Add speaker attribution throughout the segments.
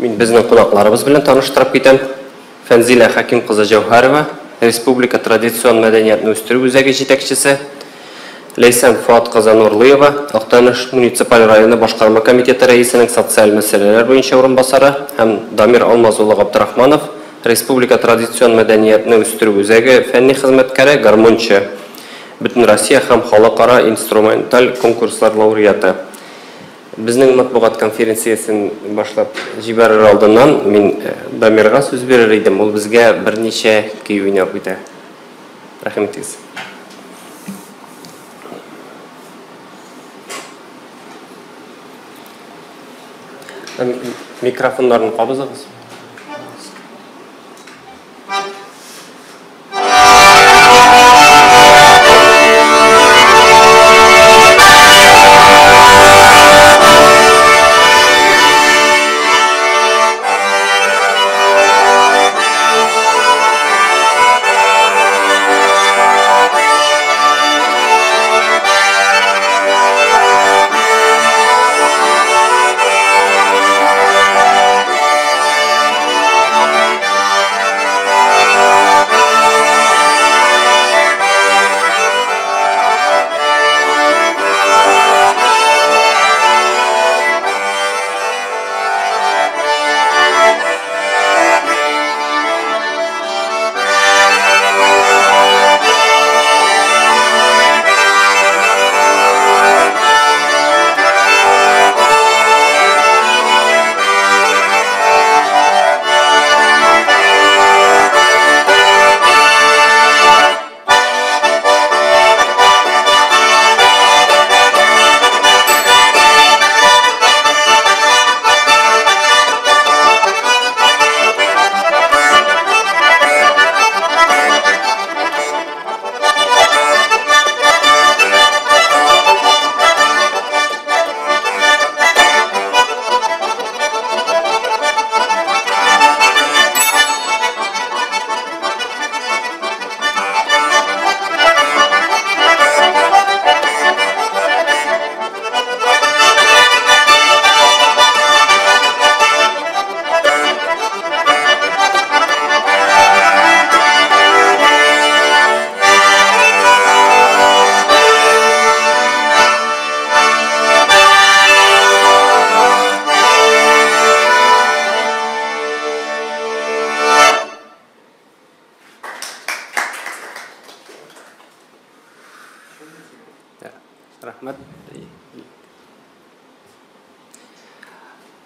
Speaker 1: Мен біздің қонақларыбыз белән таныштырып китәм. Фәнзилә Хаким кызы Җәүһәрова, Республика традицион мәдәниятне үстерү үзәге җитәкчесе. Ләйсән Фуат кызы Нурлыева, Актаныш муниципаль районы башкарма комитеты рәисенең социаль мәсьәләләр буенча урынбасары һәм Дамир Алмазулы Габдрахманов, Республика традицион мәдәниятне үстерү үзәге фәнни хезмәткәре, гармончы, Бөтен Россия һәм халыкара инструменталь конкурслар лауреаты. Безнең матбугат конференциясын башлап җибәрер алдыннан мин Дамирга сүз бирер идем. Ул безгә берничә көй уйнап үтә. Рәхмәт итегез. Микрофоннарны кабызыгыз.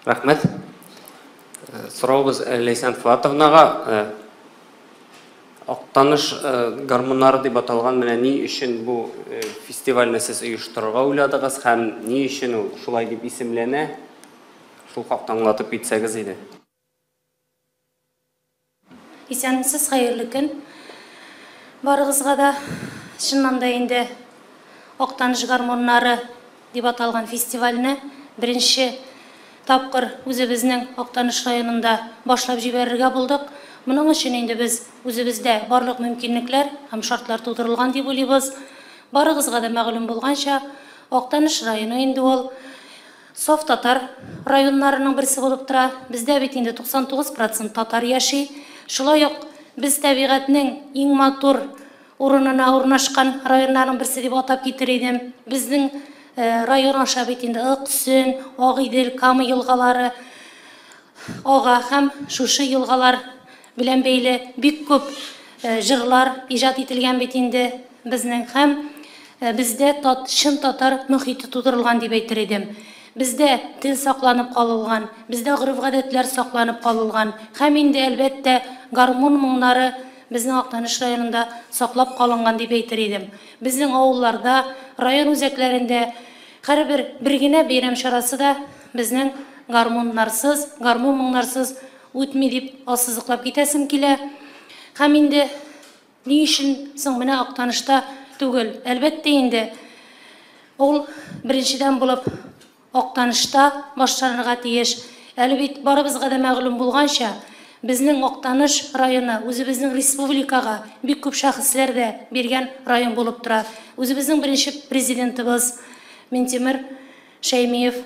Speaker 1: Рәхмәт. Сораубыз Ләйсән Фуатовнага. Актаныш гармоннары дип аталган менә ни өчен бу фестивальне сез оештырырга уйладыгыз һәм ни өчен ул шулай дип исемләнә? Шул хакта аңлатып китсәгез иде.
Speaker 2: Исәнмесез, хәерле көн. Барыгызга да чыннан да инде Актаныш гармоннары дип аталган фестивальне беренче тапкыр үзебезнең Актаныш районында башлап җибәрергә булдык. Моның өчен инде без үзебездә барлык мөмкинлекләр һәм шартлар тудырылган дип уйлыйбыз. Барыгызга да мәгълүм булганча, Актаныш районы инде ул саф татар районнарының берсе булып тора. Бездә бит инде 99% татар яши. Шулай ук без табигатьнең иң матур урынына урнашкан районнарның берсе дип атап китер идем. Безнең район аша бит инде Аксүн, Агыйдел, Кама елгалары ага һәм шушы елгалар белән бәйле бик күп җырлар иҗат ителгән бит инде безнең һәм бездә чын татар мөхите тудырылган дип әйтер идем. Бездә тел сакланып калылган, бездә гырыф-гадәтләр сакланып калылган һәм инде әлбәттә гармон моңнары безнең Актаныш районында саклап калынган дип әйтер идем. Безнең авылларда, район үзәкләрендә һәрбер бер генә бәйрәм чарасы да безнең гармоннарсыз, гармон моңнарсыз үтми дип ассызыклап китәсем килә. Һәм инде ни өчен соң менә Актанышта түгел? Әлбәттә инде ул беренчедән булып Актанышта башланырга тиеш. Әле бит барыбызга да мәгълүм булганча, безнең Актаныш районы үзебезнең республикага бик күп шәхесләр дә биргән район булып тора. Үзебезнең беренче президентыбыз Минтимер Шәймиев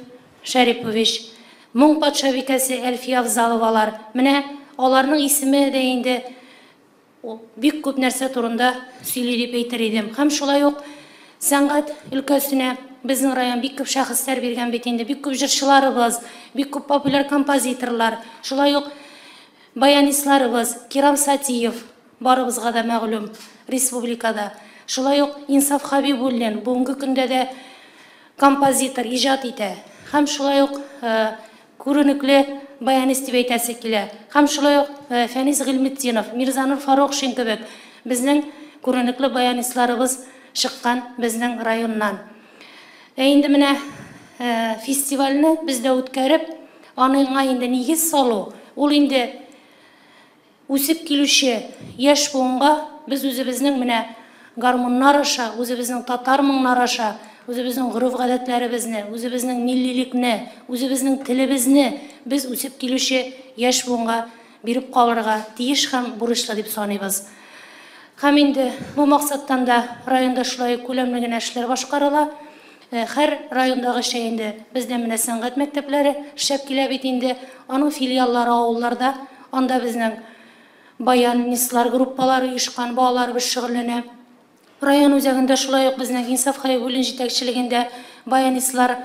Speaker 2: Шәрипович, Моң патша бикәсе Әлфия Авзаловалар. Менә аларның исеме дә инде бик күп нәрсә турында сөйли дип әйтер идем. Һәм шулай ук сәнгать өлкәсенә безнең район бик күп шәхестәр биргән бит инде, бик күп җырчыларыбыз, бик күп популяр композиторлар, шулай ук баянистларыбыз, Кирам Сатиев, барыбызга да мәгълүм республикада. Шулай ук Инсаф Хабибуллин бүгенге көндә дә композитор иҗат итә. Һәм шулай ук күренекле баянист дип әйтәсе килә. Һәм шулай ук Фәнис Гыйлметдинов, Мирзанур Фарухшин кебек безнең күренекле баянистларыбыз чыккан безнең районнан. Инде менә фестивальне бездә үткәреп, аныңа инде нигез салу, ул инде үсеп килүче яшь буынга без үзебезнең менә гармоннар аша, үзебезнең татар моңнары аша, үзебезнең гореф-гадәтләребезне, үзебезнең милливлекне, үзебезнең телебезне без үсеп килүче яшь буынга биреп калырга тиеш һәм бурычлы дип саныйбыз. Һәм инде бу максаттан да районда шулай күләмле генә эшләр башкарыла. Һәр райондагы инде бездә менә сәнгать мәктәпләре эшләп килә бит инде, аның филиаллары авылларда, анда безнең баянистлар группалары оешкан, балаларыбыз шөгыльләнә. Район үзәгендә шулай ук безнең Инсаф Хабибуллин җитәкчелегендә баянистлар,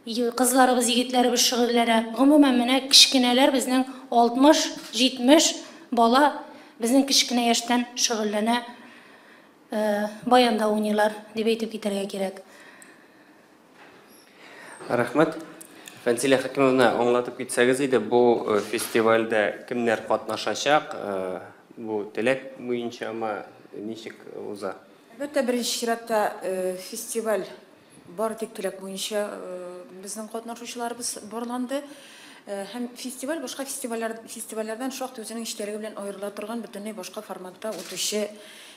Speaker 2: кызларыбыз, егетләребез шөгыльләнә. Гомумән менә кичкенәләр безнең 60-70 бала безнең кичкенә яшьтән шөгыльләнә, баянда уйныйлар дип әйтеп китәргә кирәк.
Speaker 1: Рәхмәт. Фәнзилә Хәкимовна, аңлатып китсәгез иде, бу фестивальдә кемнәр катнашачак, бу теләк буенча ничек уза?
Speaker 3: Әлбәттә, беренче чиратта фестиваль бар тик теләк буенча безнең катнашучыларыбыз барланды. Һәм фестиваль башка фестивальләрдән шактый үзенең эчтәлеге белән аерыла торган, бөтенләй башка форматта үтүче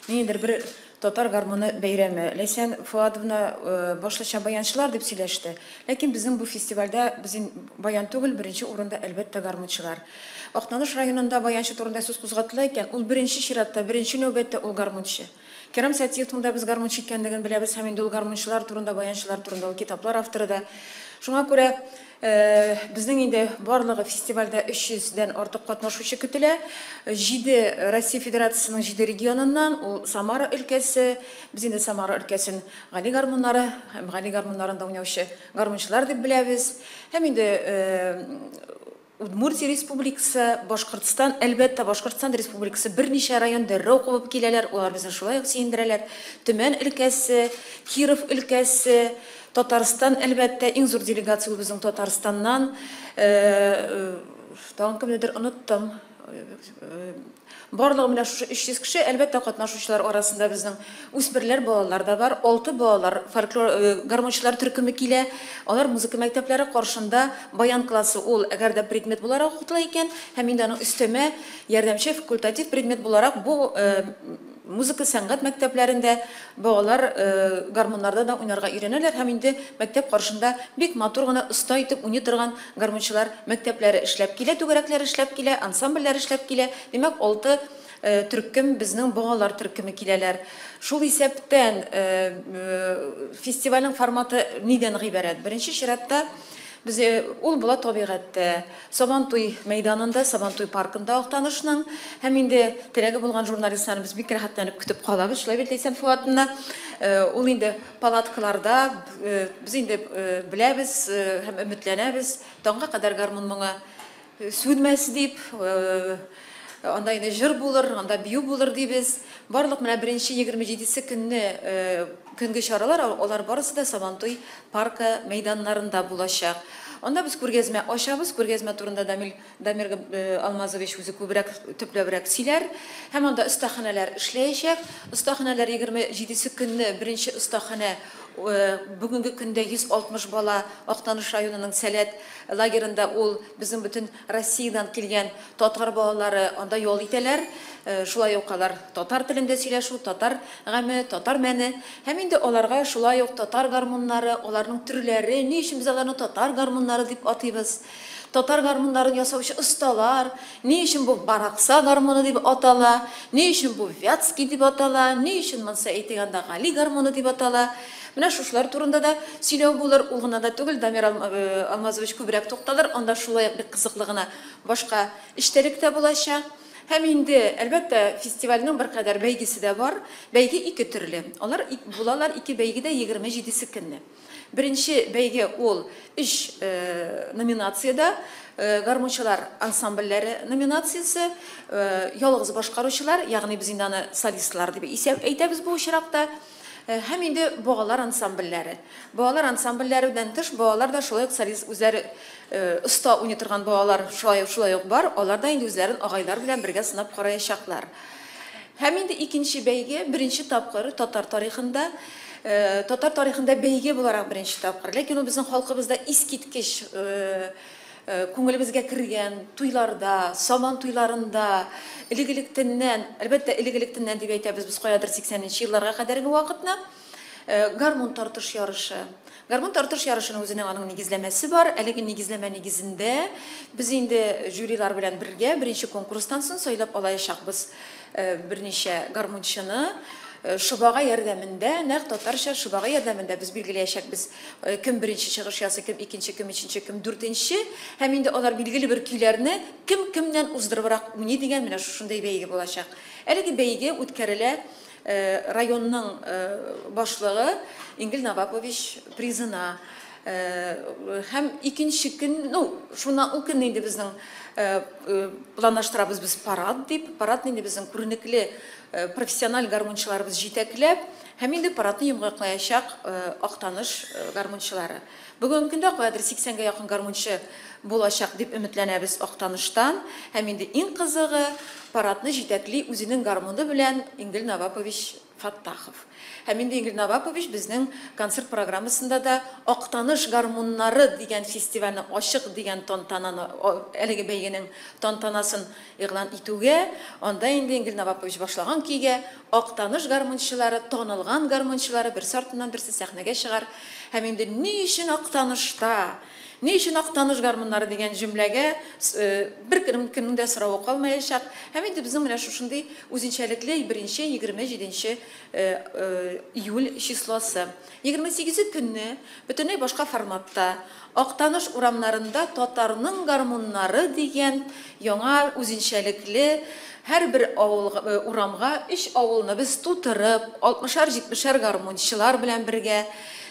Speaker 3: ниндидер бер татар гармоны бәйрәме. Ләйсән Фуадовна башлыча баянчылар дип сөйләште. Ләкин безнең бу фестивальдә безнең баян түгел, беренче урында әлбәттә гармончылар. Актаныш районында баянчы турында сүз кузгатыла икән, ул беренче чиратта, беренче нәүбәттә ул гармончы. Кирам Сатиев турында без гармончы икәнлеген беләбез, һәм инде ул гармончылар турында, баянчылар турында ул китаплар авторы да. Шуңа күрә безнең инде барлыгы фестивальдә 300-дән артык катнашучы көтелә. 7 Россия Федерациясының 7 регионыннан, ул Самара өлкәсе, без инде Самара өлкәсен Гали гармоннары һәм Гали гармоннарында уйнаучы гармончылар дип беләбез. Һәм инде Удмуртия Республикасы, Башкортстан, әлбәттә Башкортстан Республикасы берничә районда куып киләләр, улар безне шулай ук сөендерәләр. Төмән өлкәсе, Киров өлкәсе, Татарстан, әлбәттә, иң зур делегация безнең Татарстаннан. Тагын кемнедер оныттым. Барлыгы менә 300 кеше, әлбәттә, катнашучылар арасында безнең үсмерләр, балалар да бар. 6 балалар, фольклор гармончылар төркеме килә. Алар музыка мәктәпләре каршында баян классы ул әгәр дә предмет буларак укытыла икән, һәм инде аның өстәмә ярдәмче факультатив предмет буларак бу музыка сәнгать мәктәпләрендә балалар гармоннарда да уйнарга өйрәнәләр, һәм инде мәктәп каршында бик матур гына оста итеп уйный торган гармончылар мәктәпләре эшләп килә, түгәрәкләр эшләп килә, ансамбльләр эшләп килә. Димәк, 6 төркем безнең балалар төркеме киләләр. Шул исәптән фестивальнең форматы нидән гыйбарәт? Беренче чиратта biz ул була табигатьтә, Сабантуй мәйданында, Сабантуй паркында Актанышның, һәм инде теләге булган журналистларыбыз бик рәхәтләнеп көтеп калабыз. Шулай бит Ләйсән Фуадовна, ул инде палаткаларда без инде беләбез һәм өметләнәбез, таңга кадәр гармон моңа сүнмәс дип, анда инде җыр булыр, анда бию булыр дибез. Барлык менә беренче 27-се көнге чаралар, алар барысы да Сабантуй паркы мәйданнарында булачак. Анда без күргәзмә ачабыз, күргәзмә турында Дамир Алмазович үзе күбрәк, төпләбрәк сөйләр. Һәм анда остаханәләр эшләячәк. Остаханәләр 27-се көнне беренче остаханә бүгенге көндә 160 бала Актаныш районының Сәләт лагерында, ул безнең бөтен Россиядан килгән татар балалары анда ял итәләр. Шулай ук алар татар телендә сөйләшү, татар гаме, татар мәне. Һәм инде аларга шулай ук татар гармоннары, аларның төрләре, ни өчен без аларны татар гармоннары дип атыйбыз? Татар гармоннарын ясаучы осталар, ни өчен бу Баракса гармоны дип атала, ни өчен бу Вятский дип атала, ни өчен монса әйтгәндә Гали гармоны дип атала. Менә шушылар турында да сөйләү булыр, ул гына да түгел, Дамир Алмазович күбрәк тукталыр, анда шулай бик кызыклы гына башка эчтәлек тә булачак. Һәм инде, әлбәттә, фестивальнең бер кадәр бәйгесе дә бар. Бәйге ике төрле. Алар булалар ике бәйгедә 27 көнне. Беренче бәйге ул 3 номинациядә, гармончылар ансамбльләре номинациясе, ялгыз башкаручылар, ягъни без инде аны солистлар дип әйтәбез бу очракта. Һәм инде балалар ансамбльләре. Балалар ансамбльләре белән тыш, балалар да шулай ук солист үзләре оста уйный торган балалар шулай ук бар. Алар да инде үзләрен агайлар белән бергә сынап караячаклар. Һәм инде икенче бәйге беренче тапкыр татар тарихында бәйге буларак беренче тапкыр. Ләкин ул безнең халкыбызда искиткеч күңелебезгә кергән туйларда, Сабан туйларында, элек-электәннән, әлбәттә элек-электәннән дип әйтәбез без каядыр 80нче елларга кадәрге вакытны, гармон тартыш ярышы. Гармон тартыш ярышының үзенең аның нигезләмәсе бар. Әлеге нигезләмә нигезендә без инде жюрилар белән бергә беренче конкурстан соң сайлап алачакбыз берничә гармончыны. Шубага ярдәмендә, нәкъ татарча шубага ярдәмендә без билгеләячәкбез. Кем беренче чыгыш ясый, кем икенче, кем өченче, кем дүртенче. Һәм инде алар билгеле бер көйләрне кемнән уздырыбрак уйный дигән менә шушындай бәйге булачак. Әлеге бәйге үткәрелә районның башлыгы Ингел Навапович призына. Һәм икенче көн, шуннан ул көнне инде безнең планлаштырабыз без парад дип. Парад инде безнең күренекле профессиональ гармончыларыбыз җитәкләп, һәм инде парадны йомгаклаячак Актаныш гармончылары. Бүгенге көндә каядыр 80гә якын гармончы булачак дип өметләнәбез Актаныштан. Һәм инде иң кызыгы парадны җитәкли үзенең гармоны белән Ингел Навапович Фаттахов. Һәм инде Ингел Навапович безнең концерт программасында да Актаныш гармоннары дигән фестивальне ачык дигән тантананы, әлеге бәйгенең тантанасын игълан итүгә, анда инде Ингел Навапович башлаган көйгә Актаныш гармончылары, танылган гармончылары берсе артыннан берсе сәхнәгә чыгар. Һәм инде ни өчен Актанышта, ни өчен Актаныш гармоннары дигән җөмләгә бер кемнең дә соравы калмаячак. Һәм инде безнең менә шушындый үзенчәлекле 1-27 июль числосы. 28 көнне бөтенләй башка форматта Актаныш урамнарында татарның гармоннары дигән яңа үзенчәлекле һәрбер урамга 3 авылны без тутырып, 60-70 гармончылар белән бергә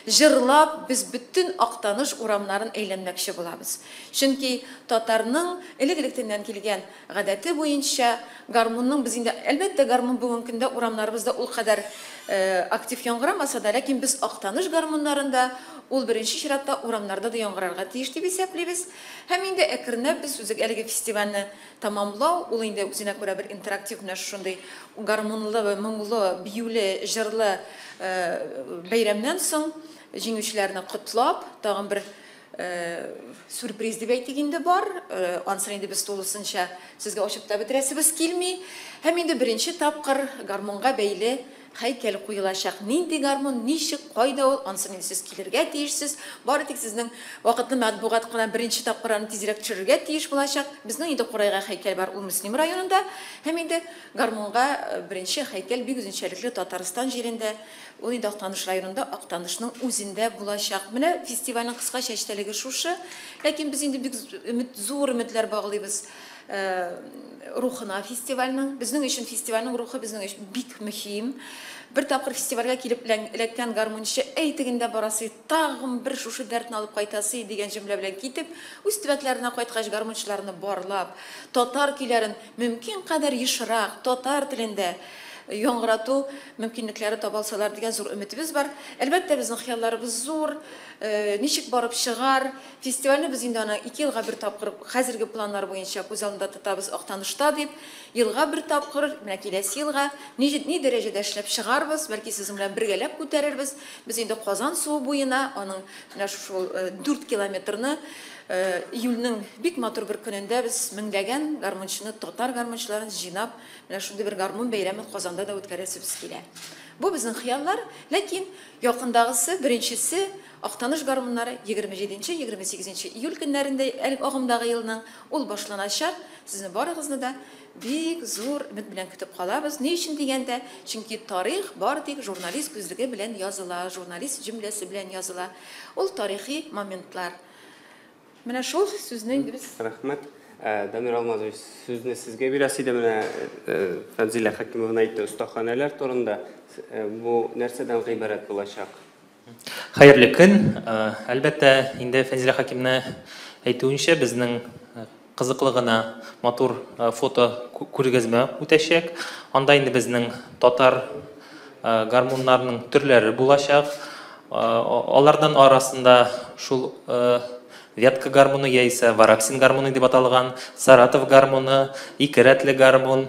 Speaker 3: җырлап, без бүтән Актаныш урамнарын әйләнмәкче булабыз. Чөнки татарның элек-электәннән килгән гадәте буенча гармонның без инде әлбәттә гармон бүгенге көндә урамнарыбызда ул кадәр актив яңгырамаса да, ләкин без Актаныш гармоннарында ул беренче чиратта урамнарда да яңгырарга тиеш дип исәплибез. Һәм инде әкренләп без үзек әлеге фестивальне тамамлау, ул инде үзенә күрә бер интерактив менә шундый гармонлы, моңлы, биюле, җырлы бәйрәмнән соң җиңүчеләрне котлап, тагын бер сюрприз дип әйтик инде бар. Ансыр инде без тулысынча сезгә ачып та бетерәсебез килми. Һәм инде беренче тапкыр гармонга бәйле һәйкәл куелачак. Нинди гармон, ничек, кайда ул? Ансын инде сез килергә тиешсез. Бары тик сезнең вакытлы матбугат кына беренче тапкыр аны тизрәк төшерергә тиеш булачак. Безнең инде Курайга һәйкәл бар, ул Мөслим районында. Һәм инде гармонга беренче һәйкәл бик үзенчәлекле Татарстан җирендә, ул инде Актаныш районында, Актанышның үзендә булачак. Менә фестивальнең кыскача эчтәлеге шушы. Ләкин без инде бик зур өметләр баглыйбыз рухына фестивальның. Безнең өчен фестивальның рухы безнең өчен бик мөһим. Бер тапкыр фестивальгә килеп эләккән гармончы әйтегендә барасы, тагын бер шушы дәртне алып кайтасы дигән җөмлә белән китеп, үз төбәкләренә кайткач гармончыларны барлап, татар көйләрен мөмкин кадәр ешрак, татар телендә яңгырату мөмкинлекләре табалсалар дигән зур өметебез бар. Әлбәттә безнең хыялларыбыз зур. Ничек барып чыгар? Фестивальне без инде аны 2 елга бер тапкыр хәзерге планнар буенча күз алдында тотабыз Актанышта дип. Елга бер тапкыр, менә киләсе елга ни дәрәҗәдә эшләп чыгарбыз, бәлки сезнең белән бергәләп күтәрербез. Без инде Казан суы буена, аның менә шул 4 километрны июльнең бик матур бер көнендә без меңләгән гармончыны, татар гармончыларын җыйнап, менә шундый бер гармон бәйрәмен Казанда да үткәрәсебез килә. Бу безнең хыяллар, ләкин якындагысы, беренчесе Актаныш гармоннары 27-28 июль көннәрендә агымдагы елның ул башланачак. Сезне барыгызны да бик зур өмет белән көтеп калабыз. Ни өчен дигәндә, чөнки тарих бар тик журналист күзлеге белән языла, журналист җөмләсе белән языла. Ул тарихи моментлар. Менә шул сүзнең без
Speaker 1: Рәхмәт. Дамир Алмазович, сүзне сезгә бирәс иде менә Фәнзилә Хәкимовна әйтте остаханәләр турында. Бу нәрсәдән гыйбарәт булачак?
Speaker 4: Хәерле көн. Әлбәттә, инде Фәнзилә Хәкимовна әйтүенчә, безнең кызыклы гына матур фото күргәзмә үтәчәк. Анда инде безнең татар гармуннарының төрләре булачак. Алардан арасында шул Ветка гармоны яисә Вараксин гармоны дип аталган, Саратов гармоны, ике рәтле гармон,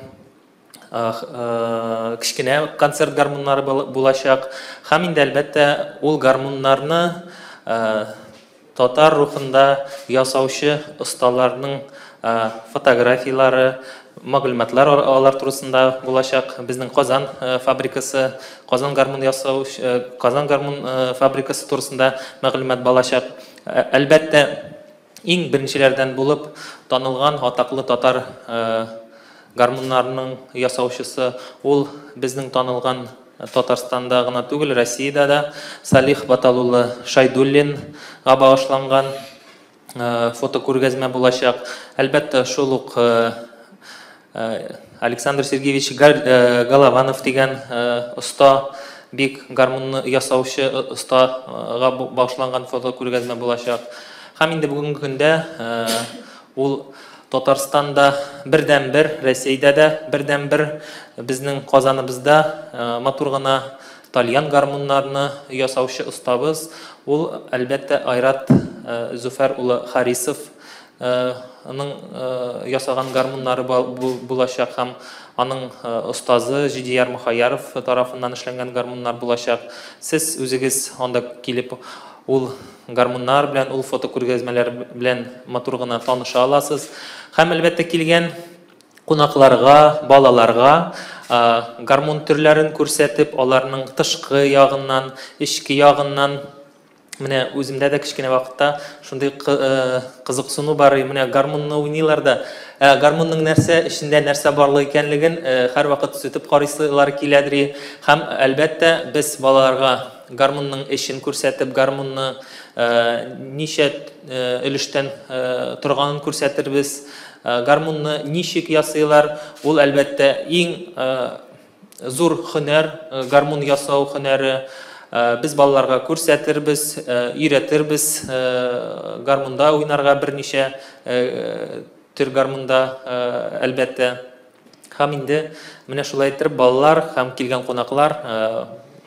Speaker 4: кичкенә концерт гармоннары булачак. Һәм инде әлбәттә ул гармоннарны татар рухында ясаучы осталарның фотографиялары, мәгълүматлар алар турысында булачак. Безнең Казан фабрикасы, Казан гармон ясаучы, Казан гармон фабрикасы турысында мәгълүмат булачак. Әлбәттә, иң беренчеләрдән булып танылган атаклы татар гармоннарының ясаучысы ул безнең танылган Татарстанда гына түгел, Россиядә дә Салих Баталулы Шайдуллинга багышланган фотокүргәзмә булачак. Әлбәттә, шул ук Александр Сергеевич Голованов дигән оста, бик гармонны ясаучы остага багышланган фотокүргәзмә булачак. Һәм инде бүгенге көндә ул Татарстанда бердән-бер, Рәсәйдә дә бердән-бер, безнең Казаныбызда матур гына тальян гармоннарны ясаучы остабыз. Ул әлбәттә Айрат Зөфәр улы Харисов ясаган гармоннары булачак һәм аның остазы Җидияр Мөхәйяров тарафыннан эшләнгән гармоннар булачак. Сез үзегез анда килеп ул гармоннар белән, ул фотокүргәзмәләр белән матур гына таныша аласыз. Һәм әлбәттә килгән кунакларга, балаларга гармон төрләрен күрсәтеп, аларның тышкы ягыннан, ички ягыннан, менә үземдә дә кичкенә вакытта шундый кызыксыну бар. Менә гармонны уйныйлар да, гармонның нәрсә эчендә нәрсә барлыгы икәнлеген һәр вакыт сүтеп карыйсылар киләдер. Һәм әлбәттә без балаларга гармонның эшен күрсәтеп, гармонны ничә өлештән торганын күрсәтербез. Гармонны ничек ясыйлар? Ул әлбәттә иң зур һөнәр, гармон ясау һөнәре. Biz балаларга күрсәтербез, өйрәтербез, гармонда уйнарга берничә төр гармонда әлбәттә. Һәм инде менә шулай итеп балалар һәм килгән кунаклар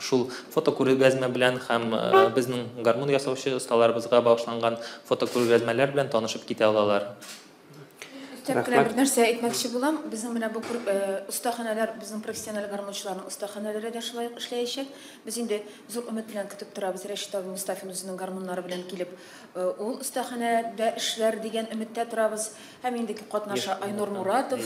Speaker 4: шул фотокүргәзмә белән һәм безнең гармон ясаучы осталарыбызга багышланган фотокүргәзмәләр белән танышып китә алалар.
Speaker 3: Бер нәрсә әйтмәкче булам. Безнең менә бу остаханәләр, безнең профессиональ гармончыларның остаханәләре дә шулай эшләячәк. Без инде зур өмет белән көтеп торабыз. Рәшит абый Мустафин үзенең гармоннары белән килеп, ул остаханәдә эшләр дигән өметтә торабыз. Һәм инде катнаша Айнур Муратов,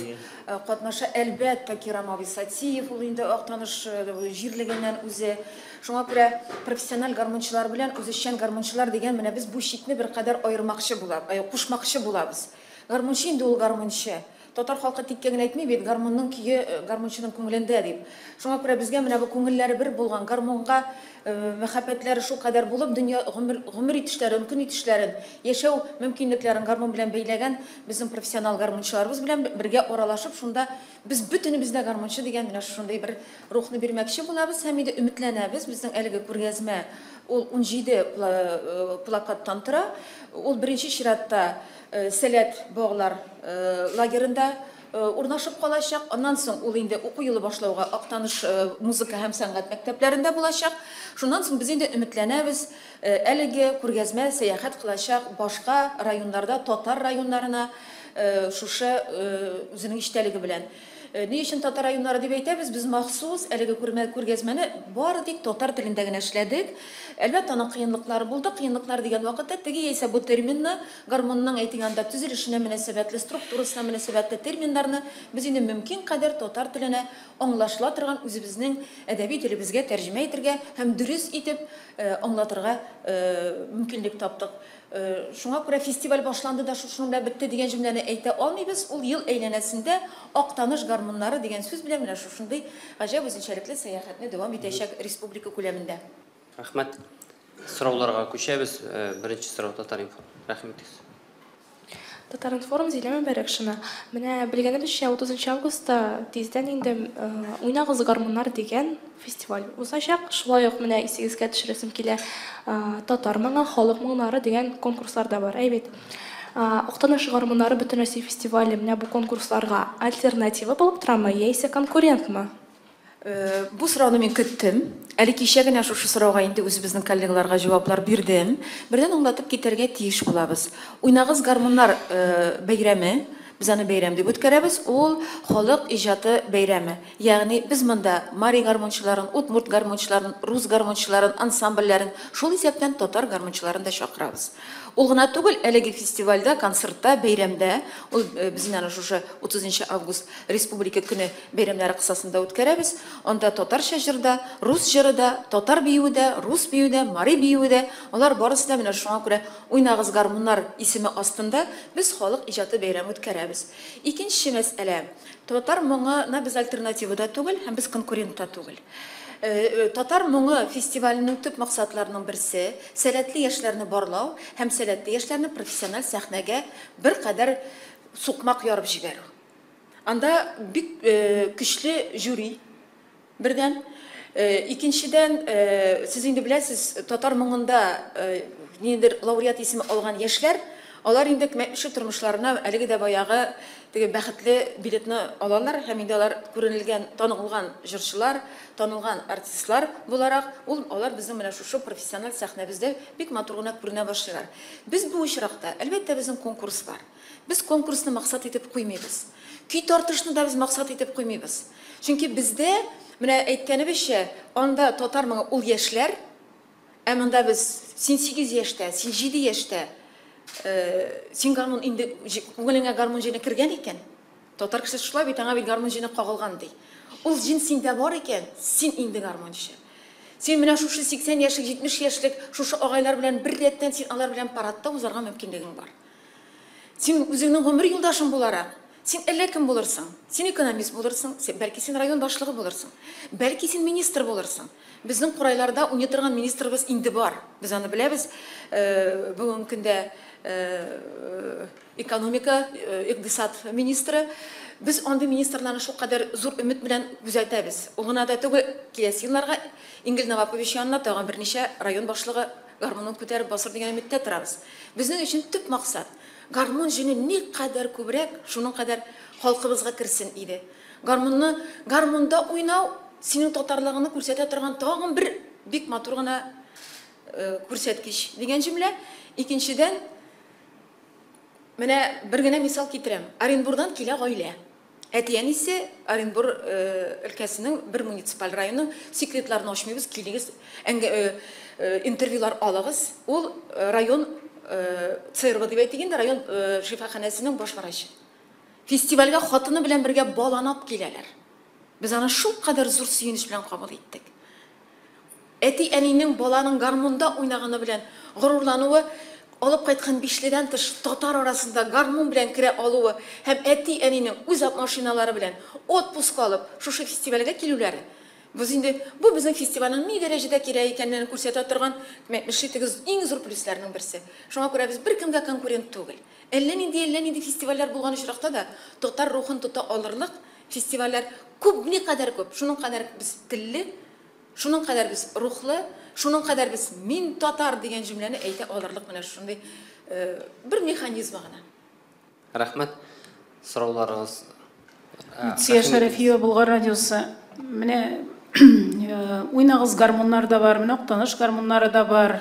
Speaker 3: катнаша әлбәттә Кирам абый Сатиев, ул инде актаныш җирлегеннән үзе. Шуңа күрә профессиональ гармончылар белән үзешчән гармончылар дигән менә без бу чикне бер кадәр аермакчы булабыз, кушмакчы булабыз. Гармончы инде ул гармончы. Татар халкы тиккә генә әйтми бит, гармонның көе гармончының күңелендә дип. Шуңа күрә безгә менә бу күңелләре бер булган, гармонга мәхәббәтләре шул кадәр булып, дөнья гомер итешләрен, көн итешләрен, яшәү мөмкинлекләрен гармон белән бәйләгән безнең профессиональ гармончыларыбыз белән бергә аралашып, шунда біз бүтініміз дә гармончы дигән менә шундай бер рухны бирмәкче булабыз һәм инде өметләнәбез. Безнең әлеге күргәзмә ул 17 плакаттан тора. Ул беренче чиратта Сәләт Боғлар лагерында урнашып калачак. Аннан соң ул инде уку елы башлауга Актаныш музыка һәм сәнгать мәктәпләрендә булачак. Шуннан соң без инде өметләнәбез. Әлеге күргәзмә сәяхәт кылачак башка районнарда, татар районнарына шушы үзенең иштәлеге белән. Ни өчен татар районнары дип әйтәбез? Без махсус әлеге күргәзмәне бары тик татар телендә генә эшләдек. Әлбәттә, аның кыенлыклары булды. Кыенлыклар дигән вакытта теге яисә бу терминны, гармонның әйтгәндә төзелешенә мөнәсәбәтле, структурасына мөнәсәбәтле терминнарны без инде мөмкин кадәр татар теленә аңлашыла торган үзебезнең әдәби телебезгә тәрҗемә итәргә һәм дөрес итеп аңлатырга мөмкинлек таптык. Шуңа күрә фестиваль башланды да шуның белән бетте дигән җөмләне әйтә алмыйбыз. Ул ел әйләнәсендә Актаныш гармуннары дигән сүз белән менә шушындый гаҗәп үзенчәлекле сәяхәтне дәвам итәчәк республика күләмендә.
Speaker 1: Рәхмәт. Сорауларга күчәбез. Беренче сорау Татар-Информ. Рәхмәт.
Speaker 5: Татар-Информ Зиләмә Бәрәкшина. Менә белгәнебезчә 30 августта тиздән инде Уйнагыз гармуннар дигән фестиваль узачак. Шулай ук менә исегезгә төшерәсем килә татар моңы, халык моңнары дигән конкурслар да бар. Әйбит. Актаныш гармуннары бөтен Россия фестивале менә бу конкурсларга альтернатива булып торамы, яисә конкурентмы?
Speaker 3: Бу сорауны мин көттем. Әле кичә генә шушы сорауга инде үзебезнең коллегаларга җаваплар бирдем. Бердән аңлатып китәргә тиеш булабыз. Уйнагыз гармуннар бәйрәме, без аны бәйрәм дип үткәрәбез. Ул халык иҗаты бәйрәме. Ягъни без монда мари гармунчыларын, удмурт гармунчыларын, рус гармунчыларын, ансамбльләрен, шул исәптән татар гармунчыларын да чакырабыз. Ул гына түгел, әлеге фестивальдә, концертта, бәйрәмдә, ул безнең аны шушы 30 август республика көне бәйрәмнәре кысасында үткәрәбез. Анда татарча җырда, рус җырында, татар биюдә, рус биюдә, мари биюдә, алар барысы да менә шуңа күрә Уйнагыз гармуннар исеме астында без халык иҗаты бәйрәме үткәрәбез. Икенче мәсьәлә, татар моңына без альтернатива да түгел, һәм без конкурент та түгел. Татар моңы фестиваленең төп максатларының берсе сәләтле яшьләрне барлау һәм сәләтле яшьләрне профессиональ сәхнәгә бер кадәр сукмак ярып җибәрү. Анда бик көчле жюри бердән, икенчедән сез инде беләсез, татар моңында ниндидер лауреат исеме алган яшьләр, алар инде мәгълүм тормышларына әлеге дә баягы теге бәхетле билетны алалар һәм инде алар күренелгән, танылган җырчылар, танылган артистлар буларак, алар безнең менә шушы профессиональ сәхнәбездә бик матур гына күренә башлыйлар. Без бу очракта, әлбәттә, безнең конкурс бар. Без конкурсны максат итеп куймыйбыз. Көй тартышны да без максат итеп куймыйбыз. Чөнки бездә, менә әйткәнебезчә, анда татар моңы ул яшьләр, ә монда без син 8 яшьтә, син 7 яшьтә син гармун инде күңелеңә гармун җене кергән икән. Татар кеше шулай бит, аңа бит гармун җене кагылган ди. Ул җин синдә бар икән, син инде гармунчы. Син менә шушы 80 яшьлек, 70 яшьлек шушы агайлар белән бер рәттән син алар белән парадта узарга мөмкинлегең бар. Син үзеңнең гомер юлдашың буларак, син әллә кем булырсың. Син экономист булырсың, бәлки син район башлыгы булырсың. Бәлки син министр булырсың. Безнең курайларда уйный торган министрыбыз инде бар. Без аны беләбез. Бүгенге көндә экономика, икътисад министры. Без андый министрларны шул кадәр зур өмет белән күзәтәбез. Ул гына да түгел, киләсе елларга Ингел Новапович янына тагын берничә район башлыгы гармунын күтәреп басыр дигән өметтә торабыз. Безнең өчен төп максат гармун җене ни кадәр күбрәк, шуның кадәр халкыбызга керсен иде. Гармунда уйнау синең татарлыгыңны күрсәтә торган тагын бер бик матур гына күрсәткеч дигән җөмлә. Икенчедән, менә бер генә мисал китерәм. Оренбургдан килә гаилә. Әтиянисе Оренбур өлкәсенең бер муниципаль районы, секретларны ачмыйбыз, килегез, интервьюлар алыгыз. Ул район ЦРВ дип әйтгәндә, район шифаханәсенең баш врачы. Фестивальгә хатыны белән бергә баланап киләләр. Без аны шул кадәр зур сөенеч белән кабул иттек. Әти әнинең баланың гармунда уйнаганы белән горурлануы, алып кайткан бишледән тыш татар арасында гармун белән керә алуы һәм әти әнинең үз машиналары белән отпуск алып шушы фестивальгә килүләре. Без инде бу безнең фестивальнең ни дәрәҗәдә кирәк икәнен күрсәтә торган иң зур плюсларның берсе. Шуңа күрә без беркемгә конкурент түгел. Әллә нинди фестивальләр булган очракта да татар рухын тота алырлык фестивальләр күп, ни кадәр күп. Шуның кадәр без телле, шуның кадәр без рухлы, шуның кадәр без мин татар дигән җөмләне әйтә алырлык менә шундый бер механизм гына.
Speaker 1: Рәхмәт. Сорауларыгыз.
Speaker 6: Сия Шәрәфиева, Болгар радиосы. Менә Уйнагыз гармуннар да бар, менә Актаныш гармуннары да бар.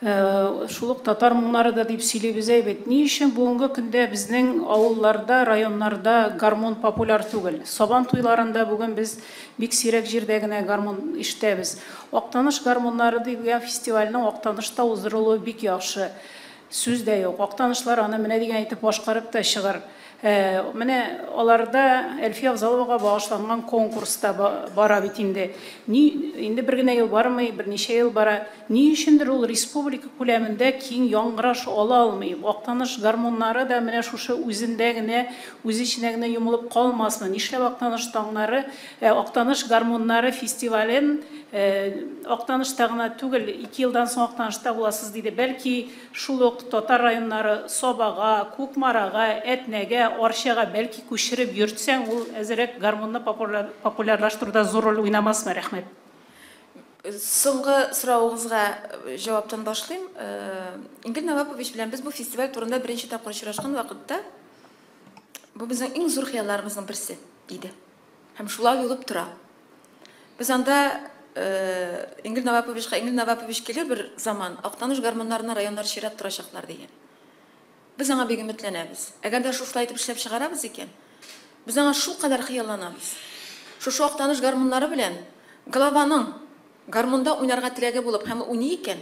Speaker 6: Шул ук татар моңнары да дип сөйлибез әйбәт. Ни өчен бүгенге көндә безнең авылларда, районнарда гармун популяр түгел? Сабан туйларында бүген без бик сирәк җирдә генә гармун ишетәбез. Актаныш гармуннары дигән фестивальнең Актанышта уздырылуы бик яхшы. Сүз дә юк. Актанышлар аны менә дигән итеп башкарып та чыгар. Менә аларда Әлфия Абзаловага багышланган конкурста бара бит инде. Инде бер генә ел бармый, берничә ел бара. Ни өчендер ул республика күләмендә киң яңгыраш ала алмый. Актаныш гармоннары да менә шушы үзендә генә, үз иченә генә йомылып калмасмы? Нишләп Актаныш таңнары, Актаныш гармоннары фестивален Актанышта гына түгел, 2 елдан соң Актанышта буласыз диде. Бәлки шул ук татар районнары Собага, Кукмарага, Этнәгә, Арчага бәлки күчереп йөртсәң, ул әзерәк гармонны популярлаштыруда зур роль уйнамасмы? Рәхмәт.
Speaker 3: Соңгы сорауыгызга җаваптан башлыйм. Ингел Навапович белән без бу фестиваль турында беренче тапкыр очрашкан вакытта бу безнең иң зур хыялларыбызның берсе иде. Һәм шулай булып тора. Без анда Ингел Навапович килер бер заман Актаныш гармоннарына районнар чират торачаклар дигән. Без аңа бик өметләнәбез. Әгәр дә шулай итеп эшләп чыгарабыз икән, без аңа шул кадәр хыялланабыз. Шушы Актаныш гармоннары белән Голованың гармонда уйнарга теләге булып һәм уйный икән,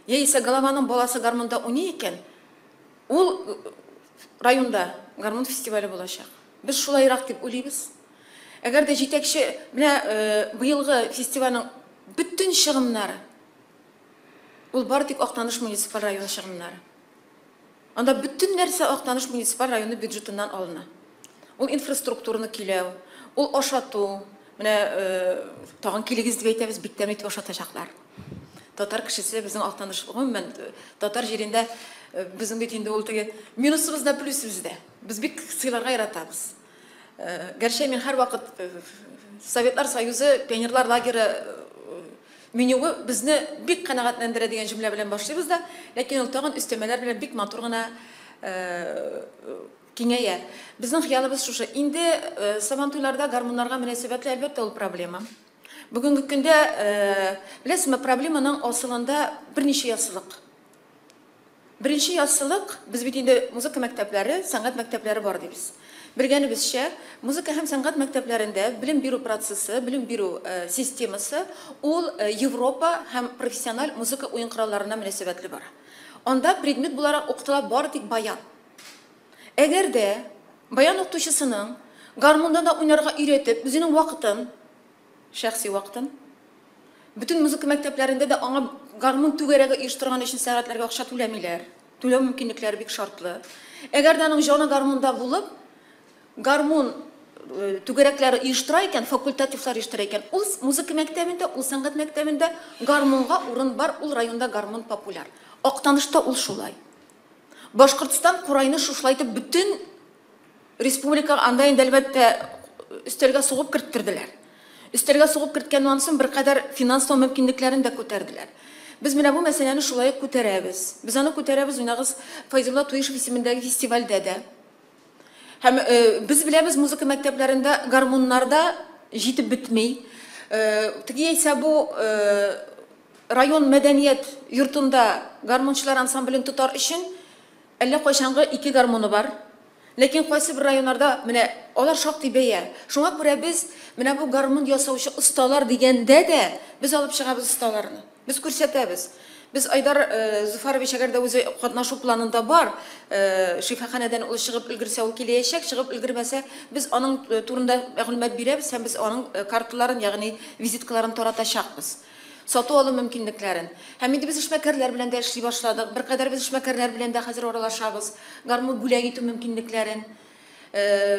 Speaker 3: яисә Голованың баласы гармонда уйный икән, ул районда гармон фестивале булачак. Без шулайрак дип уйлыйбыз. Әгәр дә җитәкче менә быелгы фестивальнең bütün чыгымнары ул бары тик Актаныш муниципаль районы чыгымнары. Анда bütün нәрсә Актаныш муниципаль районы бюджетыннан алына. Ул инфраструктураны киләү, ул ашату, менә тагын килегез дип әйтәбез, бик тәмле итеп ашатачаклар. Татар кешесе безнең Актаныш, гомумән татар җирендә безнең бит инде ул теге минусыбыз да плюсыбыз да. Без бик сыйларга яратабыз. Гәрчә мин һәр вакыт Советлар Союзы пионерлар лагере менюы безне бик канәгатьләндерә дигән җөмлә белән башлыйбыз да, ләкин ул тагын өстәмәләр белән бик матур гына киңәя. Безнең хыялыбыз шушы. Инде сабантуйларда гармоннарга мөнәсәбәтле әлбәттә ул проблема. Бүгенге көндә беләсезме, проблеманың асылында берничә яссылык. Беренче яссылык, без бит инде музыка мәктәпләре, сәнгать мәктәпләре бар дибез. Белгәнебезчә, музыка һәм сәнгать мәктәпләрендә белем бирү процессы, белем бирү системасы ул Европа һәм профессиональ музыка уен коралларына мөнәсәбәтле бара. Анда предмет буларак укытыла бары тик баян. Әгәр дә баян укытучысының гармонда да уйнарга өйрәтеп, үзенең вакытын, шәхси вакытын, bütün музыка мәктәпләрендә дә аңа гармон түгәрәге оештырган өчен сәгатьләргә акча түләмиләр. Түләү мөмкинлекләре бик шартлы. Әгәр дә аның җаны гармонда булып, гармон түгәрәкләре оештыра икән, факультативлар оештыра икән, ул музыка мәктәбендә, ул сәнгать мәктәбендә гармонга урын бар, ул районда гармон популяр. Актанышта ул шулай. Башкортстан курайны шулай итеп bütün республика анда инде әлбәттә өстәлгә сугып керттерделәр. Өстәлгә сугып керткәннән соң бер кадәр финанслау мөмкинлекләрен дә күтәрделәр. Без менә бу мәсьәләне шулай күтәрәбез. Без аны күтәрәбез уйнагыз Файзулла Туишев исемендәге фестивальдә дә. Һәм без беләбез музыка мәктәпләрендә гармоннарда җитеп бетми. Теге исә бу район мәдәният йортында гармончылар ансамблен тотар өчен әллә кайчанғы 2 гармоны бар. Ләкин кайсы бер районнарда менә алар шактый бәя. Шуңа күрә без менә бу гармон ясаучы осталар дигәндә дә без алып чыгабыз осталарны. Без күрсәтәбез. Без Айдар Зуфарович әгәр дә үзе катнашу планында бар, шифаханәдән ул чыгып өлгерсә ул киләчәк, чыгып өлгермәсә, без аның турында мәгълүмат бирәбез һәм без аның карталарын, ягъни визиткаларын таратачакбыз. Сату алу мөмкинлекләрен. Һәм инде без эшмәкәрләр белән дә эшли башладык. Бер кадәр без эшмәкәрләр белән дә хәзер аралашабыз. Гармон бүләк итү мөмкинлекләрен.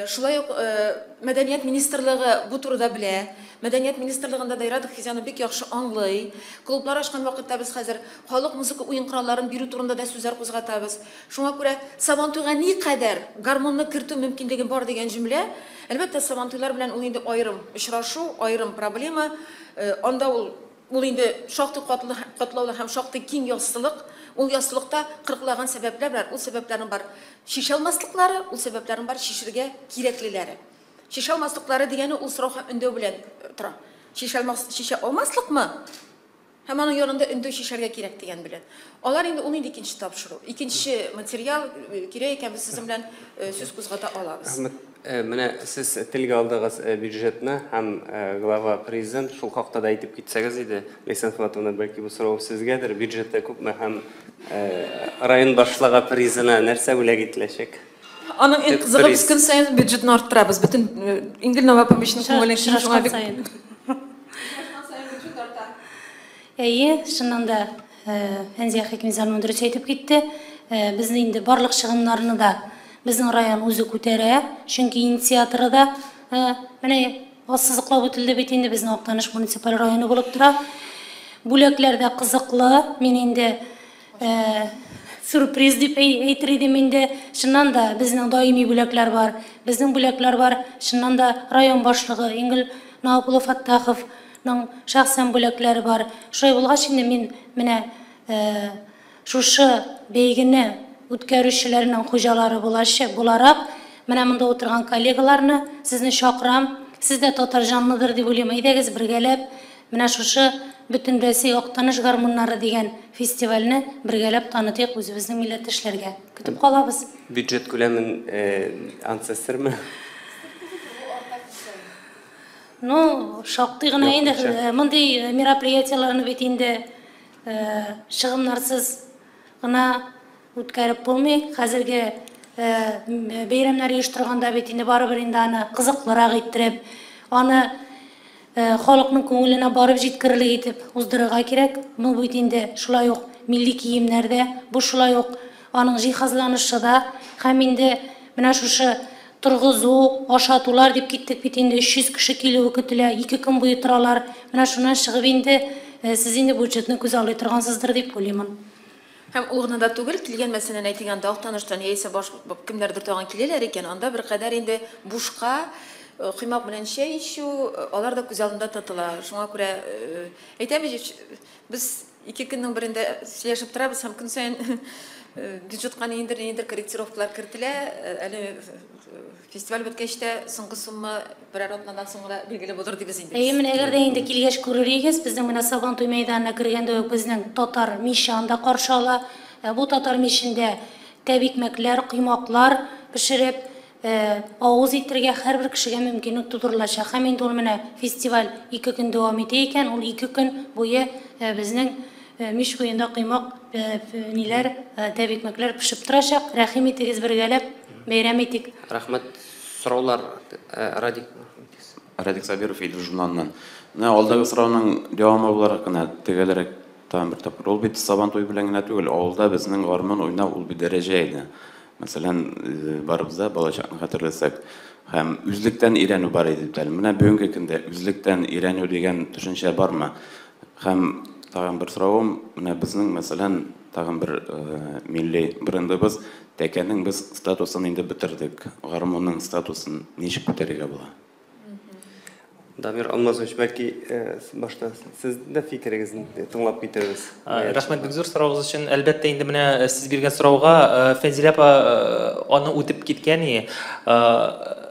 Speaker 3: Шулай ук Мәдәният министрлыгы бу турыда белә. Мәдәният министрлыгында Дайрат Хизяны бик яхшы аңлый. Клублар ачкан вакытта без хәзер халык музыка уен коралларын бирү турында да сүзләр кузгатабыз. Шуңа күрә Сабантуйга ни кадәр гармонны кертү мөмкинлеге бар дигән җөмлә, әлбәттә Сабантуйлар белән ул инде аерым очрашу, аерым проблема. Анда ул инде шактый катлаулы һәм шактый киң яссылык. Ул яссылыкта кырыклаган сәбәпләр бар. Ул сәбәпләрнең бар шише алмаслыклары, ул сәбәпләрнең бар шишергә кирәклеләре. Шише алмаслыклары дигәне ул сорау һәм өндәү белән тора. Шише алмаслыкмы? Һәм аның янында өндәү шишәргә кирәк дигән белән. Алар инде ул инде икенче тапшыру. Икенче материал кирәк икән, без сезнең белән сүз кузгата алабыз.
Speaker 1: Менә сез телгә алдыгыз бюджетны һәм глава президент шул хакта да әйтеп китсәгез иде. Лейсан Фатовна, бәлки бу сорау сезгәдер. Бюджетта күпме һәм район башлыгы призына нәрсә бүләк ителәчәк?
Speaker 3: Аның эн кызыгы без көн сайын бюджетны арттырабыз. Бүтән ингел нова помещник күңелен киң шуңа бик.
Speaker 2: Әйе, шыннан да Фәнзия Хәкимзаның дөрес әйтеп китте. Безнең инде барлык чыгымнарны да безнең район үзе күтәрә. Чөнки инициаторы да менә ассызыклап үтелде бит инде безнең Актаныш муниципаль районы булып тора. Бүләкләр дә кызыклы. Мин инде сюрприз дип әйтер идем инде. Шуннан да безнең даими бүләкләр бар. Безнең бүләкләр бар. Шуннан да район башлыгы Ингел Наупулов Фаттаховның шәхсән бүләкләре бар. Шулай булгач инде мин менә шушы бәйгене үткәрүчеләрнең хуҗалары буларак менә монда утырган коллегаларны сезне чакырам. Сез дә татарҗанлыдыр дип уйлыйм. Әйдәгез бергәләп менә шушы Бүтән Россия Актаныш гармуннары дигән фестивальне бергәләп танытыйк үзебезнең милләттәшләргә. Көтеп калабыз.
Speaker 1: Бюджет күләмен ансәстерме?
Speaker 2: Ну, шактый гына инде мондый мероприятияларны бит инде чыгымнарсыз гына үткәреп булмый. Хәзерге бәйрәмнәр оештырганда бит инде барыбер инде аны кызыклырак иттереп, аны халыкның күңеленә барып җиткерлек итеп уздырырга кирәк. Бу бит инде шулай ук милли киемнәрдә, бу шулай ук аның җиһазланышында һәм инде менә шушы торгызу, ашатулар дип киттек бит инде 300 кеше килүе көтелә, 2 көн буе торалар. Менә шуннан чыгып инде сез инде бюджетны күз алып торгансыздыр дип уйлыйм.
Speaker 3: Һәм ул гына да түгел, килгән мәсәлән әйтгәндә Актаныштан яисә башка кемнәрдер тагын киләләр икән, анда бер кадәр инде бушка кыймак белән чәй ичү, алар да күз алдында тотыла. Шуңа күрә әйтәбез, без 2 көннең берендә сөйләшеп торабыз һәм көн саен бюджетка нидер корректировкалар кертелә. Әле фестиваль беткәч тә соңгы сумма берәр атнадан соң да билгеле булыр дибез инде.
Speaker 2: Әйе, менә әгәр дә инде килгәч күрергез, безнең менә Сабантуй мәйданына кергәндә безнең татар мише анда каршы ала. Бу татар мишендә кәбикмәкләр, кыймаклар пешереп, авыз итәргә һәрбер кешегә мөмкинлек тудырылачак. Һәм инде ул менә фестиваль 2 көн дәвам итә икән, ул 2 көн буе безнең миш буенда кыймак ниләр, кәбикмәкләр пешеп торачак. Рәхим итегез бергәләп бәйрәм итик.
Speaker 1: Рәхмәт. Сораулар
Speaker 7: Радик Сабиров Идел журналынан. Менә алдагы сорауның дәвамы буларак кына тегелерәк тагын бер тапкыр. Ул бит Сабантуй белән генә түгел, авылда безнең гармун уйнау ул бит дәрәҗә иде. Мәсәлән, барыбызда балачакны хәтерләсәк, һәм үзлектән өйрәнү бар иде бит. Менә бүгенге көндә үзлектән өйрәнү дигән төшенчә бармы? Һәм тагын бер соравым, менә безнең мәсәлән тагын бер милли брендыбыз тәкәнең без статусын инде бетердек. Гармунның статусын ничек күтәрергә була?
Speaker 1: Дамир Алмазович, бәлки башта сез дә фикерегезне тыңлап китерегез.
Speaker 4: Рәхмәт бик зур сораугыз өчен. Әлбәттә инде менә сез биргән сорауга Фәнзилә апа аны үтеп киткән.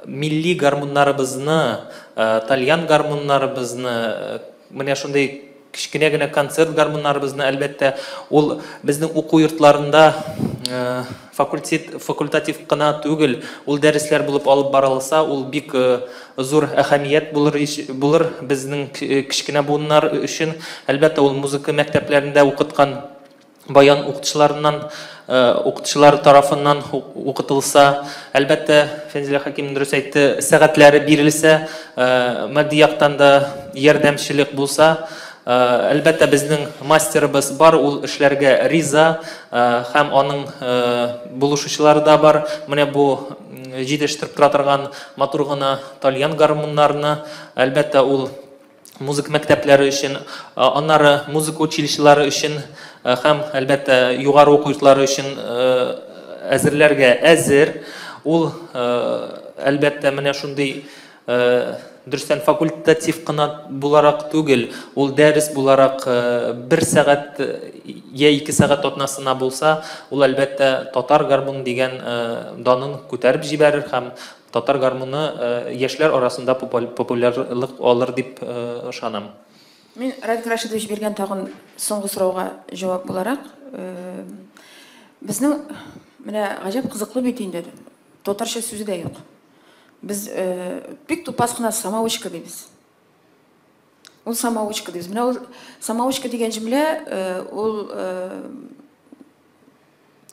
Speaker 4: Милли гармуннарыбызны, тальян гармуннарыбызны, менә шундый кичкенә генә концерт гармуннарыбызны әлбәттә ул безнең уку йортларында факультатив кына түгел, ул дәресләр булып алып барылса, ул бик зур әһәмият булыр безнең кичкенә буыннар өчен. Әлбәттә ул музыка мәктәпләрендә укыткан баян укытучылар тарафыннан укытылса, әлбәттә Фәнзилә Хәким дөрес әйтте, сәгатьләре бирелсә, матди яктан да ярдәмчелек булса, әлбәттә безнең мастерыбыз бар, ул эшләргә риза, һәм аның булышучылары да бар. Менә бу җитештереп тора торган матур гына тальян гармуннарны, әлбәттә ул музыка мәктәпләре өчен, аннары музыка училищелары өчен һәм әлбәттә югары уку йортлары өчен әзерләргә әзер. Ул әлбәттә менә шундый дөрестән факультатив кына буларак түгел, ул дәрес буларак 1 сәгать я 2 сәгать атнасына булса, ул әлбәттә татар гармун дигән данын күтәреп җибәрер һәм татар гармуны яшьләр арасында популярлык алыр дип ышанам.
Speaker 3: Мин Радик Рашидович биргән тагын соңгы сорауга җавап буларак, безнең менә гаҗәп кызыклы бит инде. Татарча сүзе дә юк. Biz bik tupaz kına samavuşka deymiz. Ol samavuşka deymiz. Менә ул самавушка дигән җөмлә, ул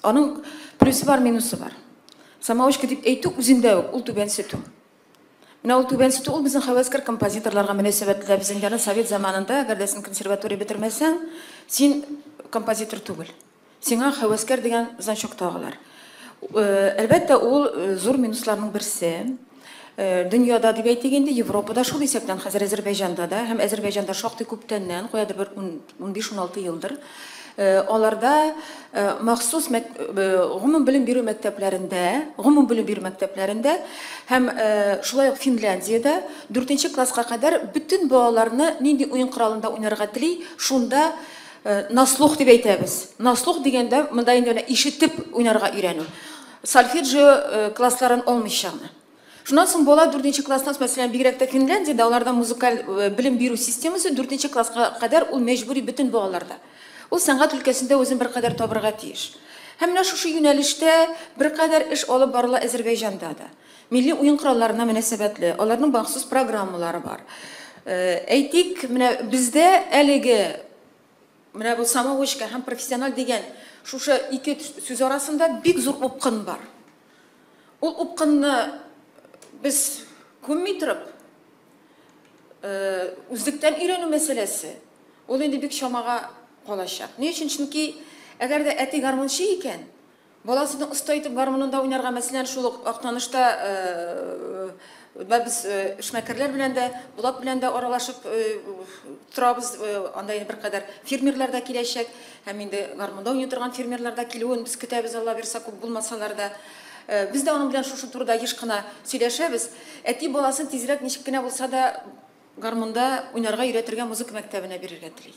Speaker 3: аның плюсы бар, минусы бар. Самаушка дип әйтү үзендә үк ул түбәнсетү. Менә ул түбәнсетү ул безнең хәвәскәр композиторларга мөнәсәбәтле безнең совет заманында, әгәр дә син консерватория бетермәсәң, син композитор түгел. Сиңа хәвәскәр дигән значок тагылар. Әлбәттә, ул зур минусларның берсе. Дөньяда дип әйтгәндә, Европада шул исәптән хәзер Азәрбайҗанда да, һәм Азәрбайҗанда шактый күптәннән, куядыр бер 15-16 елдыр, аларда махсус гомум белем бирү мәктәпләрендә һәм шулай ук Финляндиядә 4нче класска кадәр bütün балаларны нинди уен коралында уйнарга тели, шунда наслух дип әйтәбез. Наслух дигәндә монда инде ишетеп уйнарга өйрәнү. Сольфеджио классларын алмыйчаны. Шуннан соң бала 4нче класстан, мәсәлән, бигрәк тә Финляндиядә аларда музыкаль белем бирү системасы 4нче класска кадәр ул мәҗбүри bütün балаларда. Ул сәнгать өлкәсендә үзен бер кадәр табырга тиеш. Һәм менә шушы юнәлештә бер кадәр эш алып барыла Азәрбайҗанда да. Милли уен коралларына мөнәсәбәтле, аларның махсус программалары бар. Әйтик, менә бездә әлеге менә бу самоучка һәм профессиональ дигән шушы ике сүз арасында бик зур упкын бар. Ул упкынны biz күмми торып, үзлектән өйрәнү мәсьәләсе, ул инде бик чамага калачак. Ни өчен? Чөнки әгәр дә әти гармончы икән, баласының оста итеп гармонында уйнарга, мәсәлән, шул Актанышта без эшмәкәрләр белән дә, Булат белән дә аралашып торабыз, анда бер кадәр фермерлар да киләчәк, һәм инде гармонда уйный торган фермерлар да килүен без көтәбез, Алла бирсә, күп булмасалар да. Biz de onun bilen şu turda еш кына сөйләшәбез. Әти баласын тизрәк ничек кенә булса да гармонда уйнарга өйрәтергә музыка мәктәбенә бирергә тели.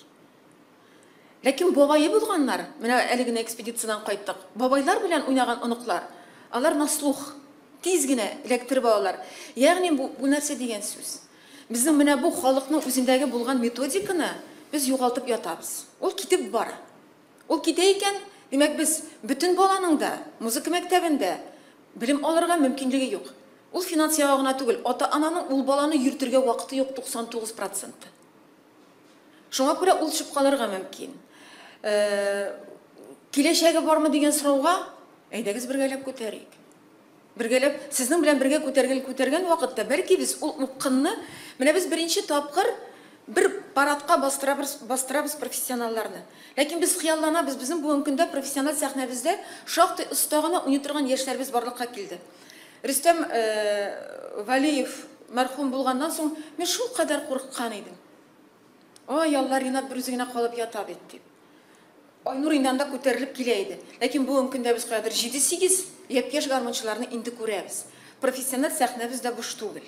Speaker 3: Ләкин бабайы булганнар, менә әлегенә экспедициядан кайттык. Бабайлар белән уйнаган оныклар, алар наслух, тиз генә электр балалар. Ягъни бу нәрсә дигән сүз. Безнең менә бу халыкның үзендәге булган методиканы без югалтып ятабыз. Ул китеп бара. Ул китә икән, димәк без bütün баланың да музыка мәктәбендә белем алырга мөмкинлеге юк. Ул финансиягә гына түгел, ата-ананың ул баланы йөртергә вакыты юк 99%. Шуңа күрә ул чыгып калырга мөмкин. Киләчәге бармы дигән сорауга, әйдәгез бергәләп күтәрик. Бергәләп, сезнең белән бергә күтәргән вакытта, бәлки без ул уккынны, менә без беренче тапкыр bir paratqa bastırabız professionallarını. Lakin biz xiyallanabız, bizim bu gündə professional səhnəmizdə şaxtı ustağına unuturğan yaşlarımız barlıqqa kildi. Rüstem Valiyev mərhum bulğandan soň mən şul qədər qorxqan idim. Ay yallar inat bir üzügünə qalıb yatab etdi. Aynur indan da көтәрелеп килә иде. Lakin bu gündə biz qədər 7-8 япкеш гармончыларны инде күрәбез. Профессиональ сәхнәбездә буш түгел.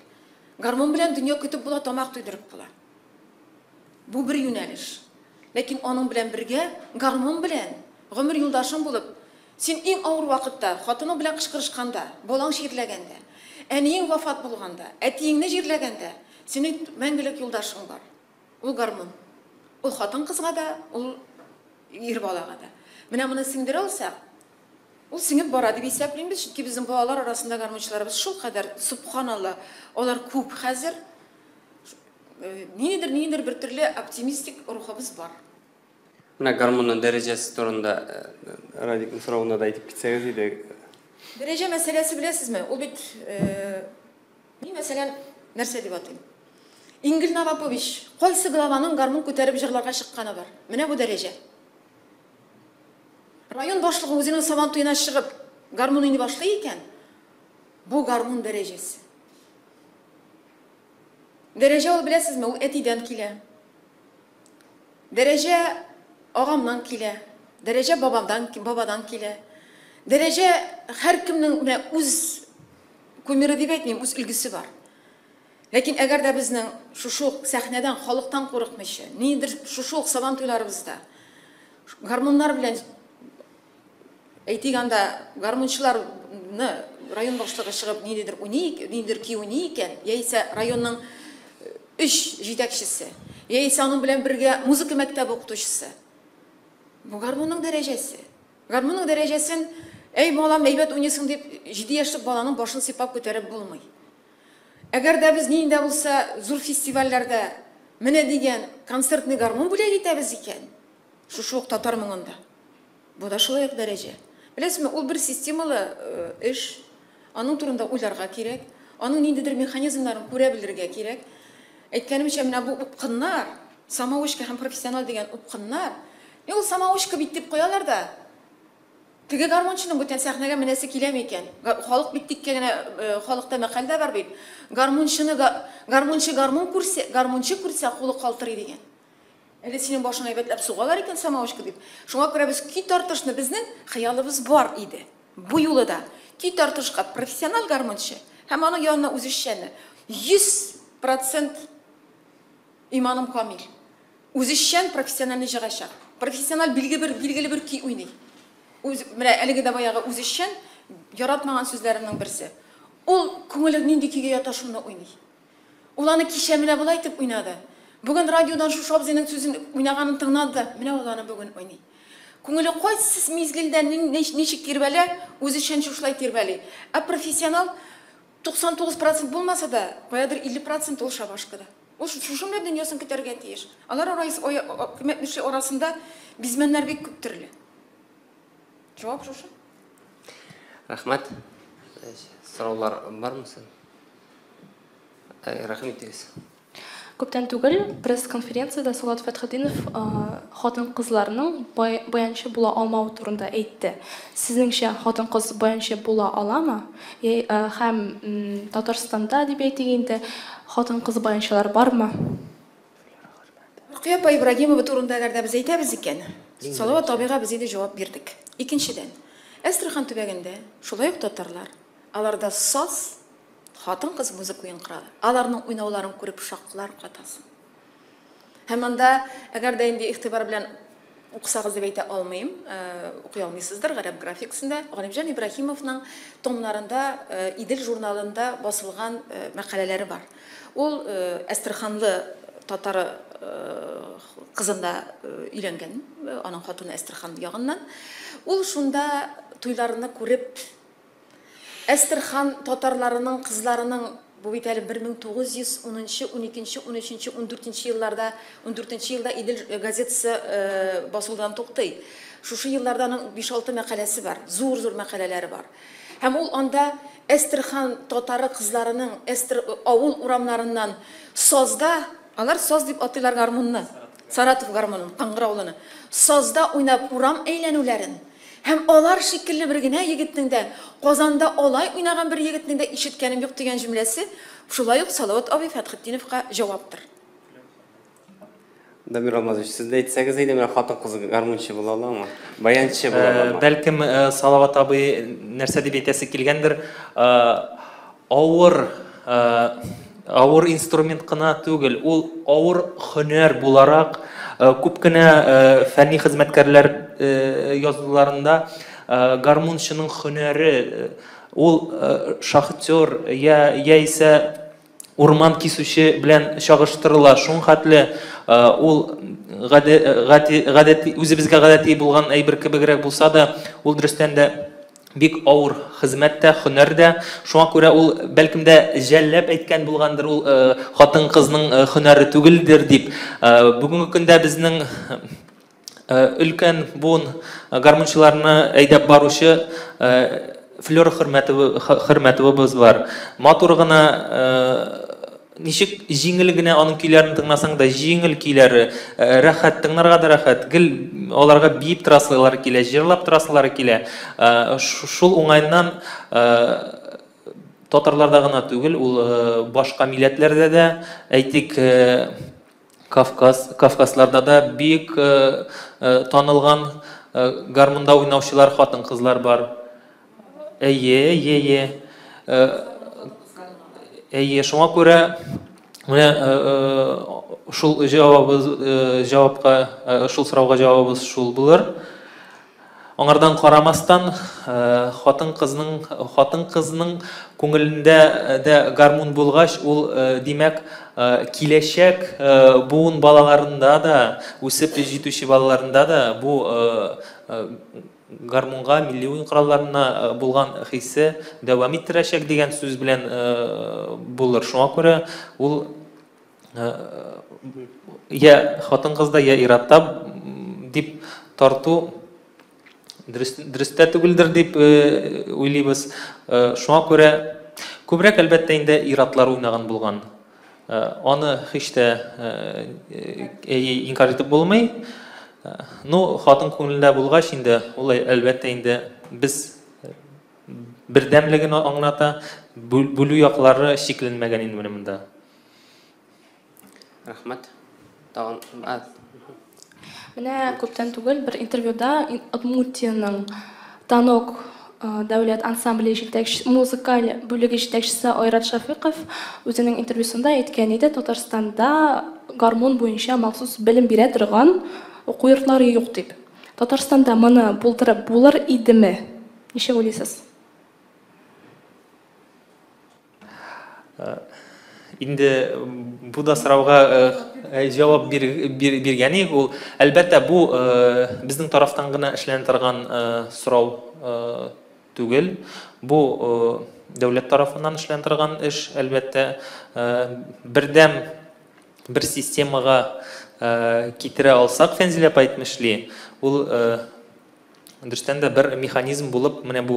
Speaker 3: Гармон белән дөнья көтеп була, тамак туйдырып була. Bu bir юнәлеш. Ләкин аның белән бергә, гармон белән гомер юлдашың булып, син иң авыр вакытта, хатының белән кычкырышканда, балаң җирләгәндә, әниең вафат булганда, әтиеңне җирләгәндә, синең мәңгелек юлдашың бар. Ул гармон. Ул хатын кызга да, ул ир балага да. Менә моны сиңдерә алсак, ул сиңеп бара дип исәпләйбез, чөнки безнең балалар арасында гармончыларыбыз шул кадәр, субханалла, алар күп хәзер. Ниндидер bir türlü оптимистик рухыбыз бар.
Speaker 1: Менә гармонның дәрәҗәсе турында Радикның соравына да әйтеп китсәгез иде.
Speaker 3: Дәрәҗә мәсьәләсе беләсезме? Ул бит мин мәсәлән нәрсә дип атыйм? Ингил Навапович кайсы главаның гармон күтәреп җырларга чыкканы бар? Менә бу дәрәҗә. Район башлыгы үзенең сабан туена чыгып гармон уйный башлый икән. Бу гармон дәрәҗәсе. Дәрәҗә ул беләсезме? Ул әтидән килә. Дәрәҗә агамнан килә. Дәрәҗә бабадан килә. Дәрәҗә һәркемнең үз күмере дип әйтмим, үз илгесе бар. Ләкин әгәр дә безнең шушы сәхнәдән, халыктан курыкмыйча, ниндидер шушы сабан туйларыбызда гармоннар белән әйтик анда гармончыларны район башлыгы чыгып ниндидер ки уйный икән, яисә районның 3 җитәкчесе, яисә аның белән бергә музыка мәктәбе укытучысы. Бу гармонның дәрәҗәсе. Гармонның дәрәҗәсен, әй балам, әйбәт уйныйсың дип 7 яшьлек баланың башын сыйпап күтәреп булмый. Әгәр дә без нинди булса зур фестивальләрдә менә дигән концертный гармон бүләк итәбез икән, шушы татар моңында. Бу да шулай ук дәрәҗә. Беләсезме, ул бер системалы эш. Аның турында уйларга кирәк, аның ниндидер механизмнарын күрә белергә кирәк. Әйткәнемчә, менә бу упкыннар, самоучка һәм профессионал дигән упкыннар, ул самоучка бит дип куялар да. Теге гармончының бүтән сәхнәгә менәсе киләме икән? Халык бит тиккә генә халыкта мәкалдә бар бит. Гармончы гармон күрсә, гармончы күрсә кулы калтырый дигән. Әле синең башыңа әйбәтләп сугалар икән самоучка дип. Шуңа күрә без ки тартышны безнең хыялыбыз бар иде. Бу юлы да ки тартышка профессионал гармончы һәм аның янына үзешчәне 100% иманым камил. Үзешчән профессиональны җыгачак. Профессионал билгеле бер ки уйный. Менә әлеге дә баягы үзешчән яратмаган сүзләренең берсе. Ул күңеле нинди кигә ята шуны уйный. Ул аны кичә менә булай итеп уйнады. Бүген радиодан шу шабзының сүзен уйнаганын тыңлады. Менә ул аны бүген уйный. Күңеле кайсы мизгелдә ничек тирбәлә, үзешчән шулай тирбәли. Ә профессионал 99% булмаса да, каядыр 50% ул шабашкыда. Ул шушында дөньясын көтәргә тиеш. Алар арасында бизмәннәр бик күп төрле. Җавап шушы.
Speaker 1: Рәхмәт. Сораулар бармы син? Рәхмәт итегез.
Speaker 5: Күптән түгел пресс-конференцияда Салават Фәтхетдинов хатын-кызларның баянчы була алмау турында әйтте. Сезнеңчә хатын-кыз баянчы була аламы? Һәм Татарстанда дип әйтегәндә хатын-кыз баянчылар бармы?
Speaker 3: Рукия апа Ибрагимова турында әгәр без әйтәбез икән, Салават абыйга без инде җавап бирдек. Икенчедән, Әстерхан төбәгендә шулай ук татарлар, аларда саз хатын-кыз музыка уйнкырады. Аларның уйнауларын күреп шаклар катасын. Һәм анда әгәр дә инде игътибар белән укысагыз дип әйтә алмыйм, укый алмыйсыздыр гарәп графикасында. Галимҗан Ибраһимовның томнарында Идел журналында басылган мәкаләләре бар. Ул Әстерханлы татары кызында өйләнгән, аның хатыны Әстерхан ягыннан. Ул шунда туйларны күреп Әстерхан татарларының кызларының бу бит әле 1910, 12, 13, 14 елларда, 14 елда Идел газетасы басылудан туктый. Шушы елларданың 5-6 мәкаләсе бар, зур мәкаләләре бар. Һәм ул анда Әстерхан татары кызларының авыл урамнарыннан сазда, алар саз дип атыйлар гармунны, Саратов гармунын, каңгыраулыны, сазда уйнап урам әйләнүләрен. Һәм алар шикелле бер генә егетнең дә Казанда алай уйнаган бер егетнең дә ишеткәнем юк дигән җөмләсе шулай ук Салават абый Фәтхетдиновка җаваптыр.
Speaker 1: Дамир Алмазович, сез дә әйтсәгез иде, мен хатын-кыз гармончы була аламы? Баянчы була аламы?
Speaker 4: Бәлкем Салават абый нәрсә дип әйтәсе килгәндер, авыр инструмент кына түгел, ул авыр һөнәр буларак күп кенә фәнни хезмәткәрләр язуларында гармончының һөнәре, ул шахтер яисә урман кисүче белән чагыштырыла. Шуң хәтле ул гадәти үзебезгә гадәти булган әйбер кебегрәк булса да, ул дөрестән дә бик авыр хезмәттә, һөнәрдә. Шуңа күрә ул бәлкем дә җәлләп әйткән булгандыр, ул хатын-кызның һөнәре түгелдер дип. Бүгенге көндә безнең өлкән буын гармончыларны әйдәп баручы Флёр Хөрмәтовыбыз бар. Матур гына ничек җиңел генә аның көйләрен тыңласаң да җиңел көйләре, рәхәт, тыңларга да рәхәт. Гел аларга биеп торасылар килә, җырлап торасылар килә. Шул уңайнан татарларда гына түгел, ул башка милләтләрдә дә, әйтик, Кавказларда да бик танылган гармонда уйнаучылар хатын-кызлар бар. Әйе, шуңа күрә шул җавапка, шул сорауга җавабыбыз шул булыр. Аңардан карамастан, хатын-кызның күңелендә дә гармон булгач, ул димәк киләчәк буын балаларында да, үсеп җитүче балаларында да бу гармонга, милли уен коралларына булган хисе дәвам иттерәчәк дигән сүз белән булыр. Шуңа күрә ул я хатын-кызда, я иратта дип тарту дөрестә түгелдер дип уйлыйбыз. Шуңа күрә күбрәк әлбәттә инде иратлар уйнаган булган. Аны һич тә инкар итеп булмый. Ну, хатын күңелендә булгач инде, ул әлбәттә инде біз бердәмлеген аңлата, бүлү яклары шикленмәгән инде менә монда.
Speaker 1: Рахмат. Тагын
Speaker 5: Менә күптән түгел бер интервьюда Удмуртияның Танок дәүләт ансамбле музыкаль бүлеге җитәкчесе Айрат Шафыйков үзенең интервьюсында әйткән иде, Татарстанда гармон буенча махсус белем бирә торган уку йортлары юк дип. Татарстанда моны булдырып булыр идеме? Ничек уйлыйсыз?
Speaker 4: Инде бу да сорауга җавап биргән идек. Ул әлбәттә бу безнең тарафтан гына эшләнә торган сорау түгел. Бу дәүләт тарафыннан эшләнә торган эш, әлбәттә бердәм бер системага китерә алсак, Фәнзилә апа әйтмешли, ул дөрестән дә бер механизм булып, менә бу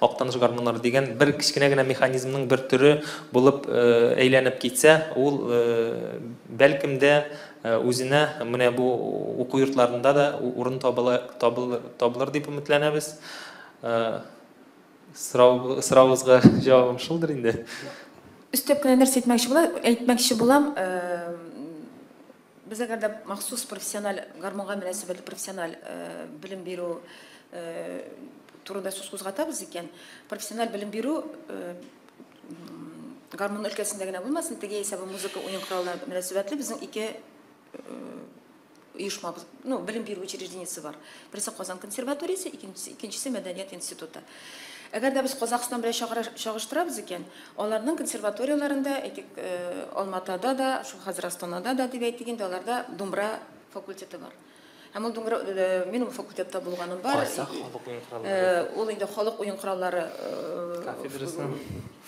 Speaker 4: актаныш гармоннары дигән бер кичкенә генә механизмның бер түре булып әйләнеп китсә, ул бәлкем дә үзенә менә бу уку йортларында да урын табылыр дип өметләнәбез. Сорауыгызга җавабым шулдыр инде.
Speaker 3: Өстәп кенә нәрсә әйтмәкче булам. Без әгәр дә махсус профессиональ гармонга мөнәсәбәтле профессиональ белем бирү турында сүз кузгатабыз икән, профессиональ белем бирү гармон өлкәсендә генә булмасын, теге исәбе музыка уен кораллары мөнәсәбәтле безнең ике оешмабыз, ну, белем бирү учреждениесе бар. Берсе Казан консерваториясе, икенчесе Мәдәният институты. Әгәр дә без Казакстан белән чагыштырабыз икән, аларның консерваторияларында, Алматада да, хәзер Астанада да дип әйтик инде, аларда думбра факультеты бар. Һәм ул думбра минем факультетта булганым бар. Ул инде халык уен кораллары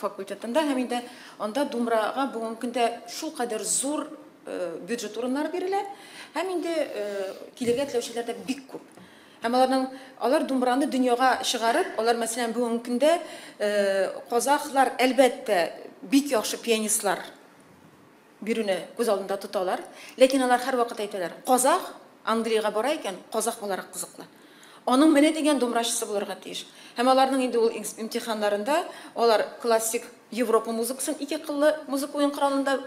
Speaker 3: факультетында, һәм инде анда думбрага бүгенге көндә шулкадәр зур бюджет урыннары бирелә, һәм инде килергә теләүчеләр дә бик күп. Һәм алар думбраны дөньяга чыгарып, алар мәсәлән бүгенге көндә казахлар әлбәттә бик яхшы пианистлар бирүне күз алдында тоталар, ләкин алар һәрвакыт әйтәләр, казах Англиягә бара икән, казах буларак кызыклы. Аның менә дигән думбрачысы булырга тиеш. Һәм аларның инде ул имтиханнарында алар классик Европа музыкасын ике кыллы музыка уен коралында,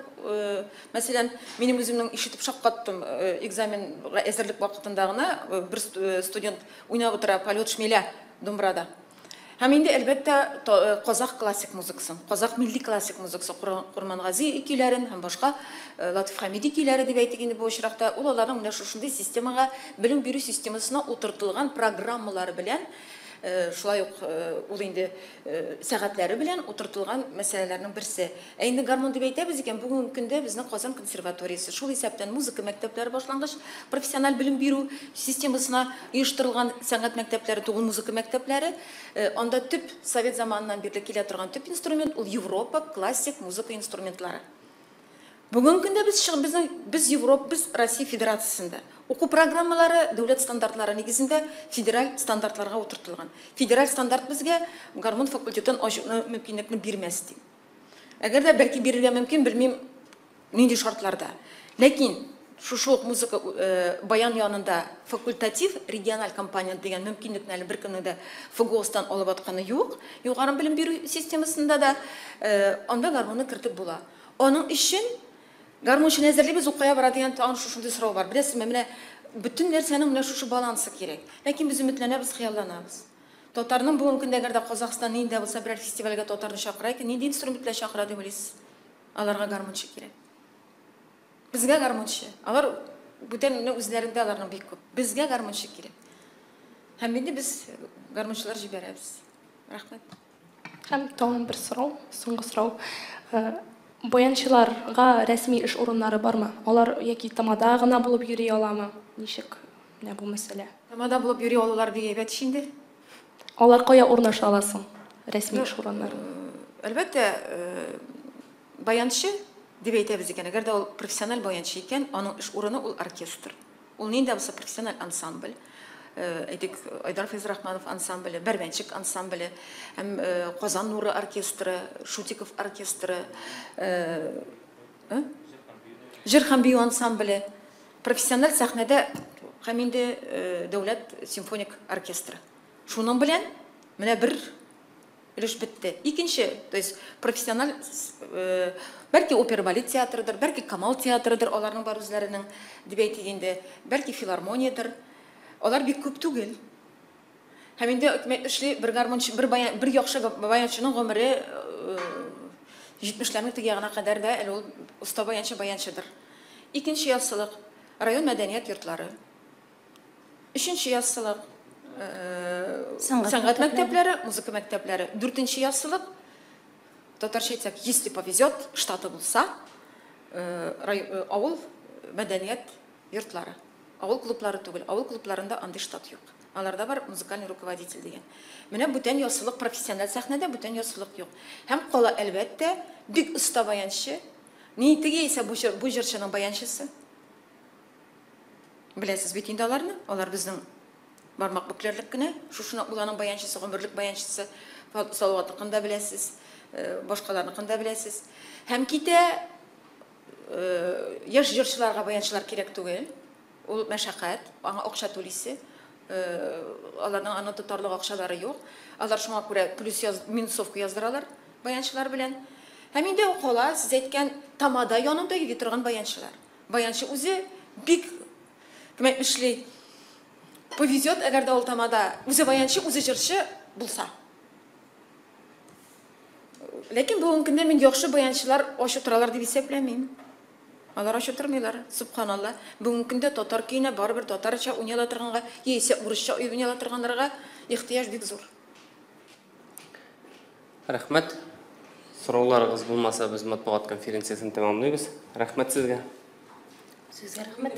Speaker 3: мәсәлән, минем үземнең ишетеп шаккаттым экзаменга әзерлек вакытында гына бер студент уйнап утыра полет шмеля думбрада. Һәм инде әлбәттә казах классик музыкасын, казах милли классик музыкасы, Курмангази икеләрен һәм башка Латиф Хамиди икеләре дип әйтик инде бу очракта, ул аларның менә шушындый системага, белем бирү системасына утыртылган программалары белән, шулай ук ул инде сәгатьләре белән утыртылган мәсьәләләрнең берсе. Инде гармон дип әйтәбез икән, бүгенге көндә безнең Казан консерваториясе шул исәптән музыка мәктәпләре башлангыч, профессиональ белем бирү системасына оештырылган сәнгать мәктәпләре, түгел музыка мәктәпләре, анда төп совет заманынан бирле килә торган төп инструмент ул Европа классик музыка инструментлары. Бүгенге көндә без Европа, без Россия Федерациясендә уку программалары дәүләт стандартлары нигезендә федераль стандартларга утыртылган. Федераль стандарт безгә гармон факультетын ачуны мөмкинлекне бирмәс ди. Әгәр дә бәлки бирергә мөмкин, белмим нинди шартларда. Ләкин шушы музыка баян янында факультатив региональ компания дигән мөмкинлекне әле беркемнең дә ФГОСтан алып атканы юк. Югары белем бирү системасында да анда гармонны кертеп була. Аның өчен гармончыны әзерлибез, укая бара дигән тагын шушындый сорау бар. Беләсезме, менә бөтен нәрсәнең менә шушы балансы кирәк. Ләкин без өметләнәбез, хыялланабыз. Татарның бүгенге көндә әгәр дә Казакстан нинди булса бер фестивальгә татарны чакыра икән, нинди инструментлар чакыра дип уйлыйсыз? Аларга гармончы кирәк. Безгә гармончы. Алар бүтән үзләрендә аларның бик күп. Безгә гармончы кирәк. Һәм инде без гармончылар җибәрәбез. Рәхмәт.
Speaker 5: Һәм тагын бер сорау, соңгы сорау. Баянчыларга рәсми эш урыннары бармы? Алар яки тамада гына булып йөри аламы? Ничек менә бу мәсьәлә?
Speaker 3: Тамада булып йөри алалар бик әйбәт инде.
Speaker 5: Алар кая урнаша аласың? Рәсми эш урыннары.
Speaker 3: Әлбәттә, баянчы дип әйтәбез икән, әгәр дә ул профессиональ баянчы икән, аның эш урыны ул оркестр. Ул нинди булса профессиональ ансамбль. әйтик Айдар Фәйзрахманов ансамбле, Бәрбәнчек ансамбле, һәм Казан Нуры оркестры, Шутиков оркестры, Җыр һәм бию ансамбле, профессиональ сәхнәдә һәм инде дәүләт симфоник оркестры. Шуның белән менә бер өлеш бетте. Икенче, то есть профессиональ, бәлки опера-балет театрыдыр, бәлки Камал театрыдыр, аларның бар үзләренең дип әйтгәндә, бәлки филармониядер. Алар бик күп түгел. Һәм инде эшли бер гармончы, бер яхшы баянчының гомере 70-ләрнең теге ягына кадәр да әле ул уста баянчыдыр. Икенче яссылык район мәдәният йортлары. Өченче яссылык сәнгать мәктәпләре, музыка мәктәпләре. Дүртенче яссылык татарча әйтсәк, если повезет, штаты булса, авыл мәдәният йортлары. Авыл клублары түгел, авыл клубларында андый штат юк. Аларда бар музыкальный руководитель дигән. Менә бүтән яссылык профессиональ сәхнәдә бүтән яссылык юк. Һәм кала әлбәттә бик оста баянчы. Ни теге исә бу җырчының баянчысы. Беләсез бит инде аларны? Алар безнең бармак бүкләрлек кенә, шушына уланың баянчысы, гомерлек баянчысы, Салаватыкында беләсез, башкаларныкында беләсез. Һәм китә яшь җырчыларга баянчылар кирәк түгел. Ул мәшәкать, аңа акча түлисе, аларның аны тотарлык акчалары юк. Алар шуңа күрә плюс минусовка яздыралар баянчылар белән. Һәм инде кала сез әйткән тамада янында йөри торган баянчылар. Баянчы үзе бик кем эшли. Повезет, әгәр дә ул тамада үзе баянчы, үзе җырчы булса. Ләкин бүгенге көндә мин яхшы баянчылар ачы торалар дип исәпләмим. Алар ачы тормыйлар. Субханалла. Бүгенге көндә татар көенә барыбер татарча уйнала торганга, яисә урысча уйнала торганнарга ихтыяҗ бик зур.
Speaker 1: Рәхмәт. Сорауларыгыз булмаса, без матбугат конференциясын тәмамлыйбыз. Рәхмәт сезгә.
Speaker 2: Сезгә рәхмәт.